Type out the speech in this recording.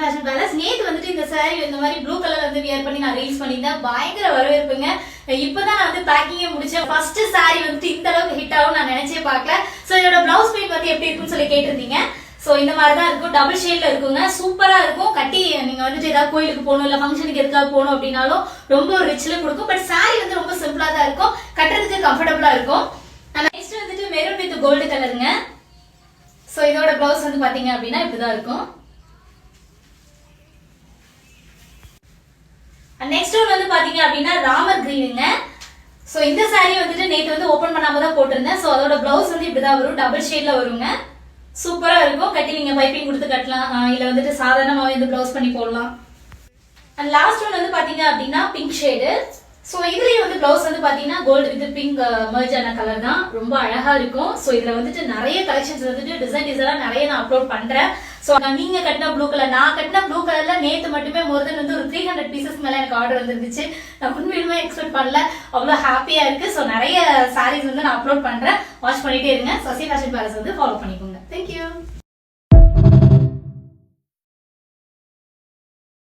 Fashion palace. நேத்து வந்துட்டு இந்த சாரி இந்த மாதிரி ப்ளூ கலர் வந்து வியர் பண்ணி நான் ரீல்ஸ் பண்ணியிருந்தேன். பயங்கர வரவேற்புங்க. இப்பதான் நான் வந்து பேக்கிங்கே முடிச்சேன். ஃபர்ஸ்ட் சாரி வந்துட்டு இந்த அளவுக்கு ஹிட் ஆகும் நான் நினைச்சே பார்க்கல. ஸோ இதோட பிளவுஸ் பீட் வந்து எப்படி இருக்குன்னு சொல்லி கேட்டிருந்தீங்க. ஸோ இந்த மாதிரி தான் இருக்கும், டபுள் ஷேட்ல இருக்குங்க. சூப்பரா இருக்கும். கட்டி நீங்க வந்துட்டு ஏதாவது கோயிலுக்கு போகணும் இல்ல ஃபங்க்ஷனுக்கு எதுக்காக போகணும் அப்படின்னாலும் ரொம்ப ரிச்ல கொடுக்கும். பட் சாரி வந்து ரொம்ப சிம்பிளா தான் இருக்கும், கட்டுறதுக்கு கம்ஃபர்டபுளா இருக்கும். நெக்ஸ்ட் வந்துட்டு மெரூன் வித் கோல்டு கலருங்க. ஸோ இதோட பிளவுஸ் வந்து பாத்தீங்க அப்படின்னா இப்படிதான் இருக்கும். நெக்ஸ்ட் ஒன் வந்து பாத்தீங்க அப்படின்னா ராமர் கிரீனுங்க. ஸோ இந்த சாரி வந்துட்டு நேற்று வந்து ஓப்பன் பண்ணாம தான் போட்டிருந்தேன். ஸோ அதோட பிளவுஸ் வந்து இப்படிதான் வரும், டபுள் ஷேட்ல வருங்க. சூப்பரா இருக்கும். கட்டி நீங்க பைப்பிங் கொடுத்து கட்டலாம், இல்ல வந்துட்டு சாதாரணமாவே இந்த பிளவுஸ் பண்ணி போடலாம். அண்ட் லாஸ்ட் ஒன் வந்து பாத்தீங்க அப்படின்னா பிங்க் ஷேடு. ஸோ இதுலயும் வந்து பிளவுஸ் வந்து பாத்தீங்கன்னா கோல்டு வித் பிங்க் மர்ஜ் ஆன கலர் தான், ரொம்ப அழகா இருக்கும். ஸோ இதுல வந்துட்டு நிறைய கலெக்ஷன்ஸ் வந்துட்டு டிசைன்ஸா நிறைய நான் அப்லோட் பண்றேன். ஸோ நீங்க கட்டின ப்ளூ கலர், நான் கட்டின ப்ளூ கலர்ல நேத்து மட்டுமே மோர் தென் வந்து ஒரு 300 பீசஸ் மேல எனக்கு ஆர்டர் வந்துருந்துச்சு. நான் உண்மையுமே எக்ஸ்பெக்ட் பண்ணல, அவ்வளோ ஹாப்பியா இருக்கு. ஸோ நிறைய சாரீஸ் வந்து நான் அப்லோட் பண்றேன், வாட்ச் பண்ணிட்டே இருங்க. சசி ஃபேஷன் பேலஸ் வந்து ஃபாலோ பண்ணிக்கோங்க. தேங்க்யூ.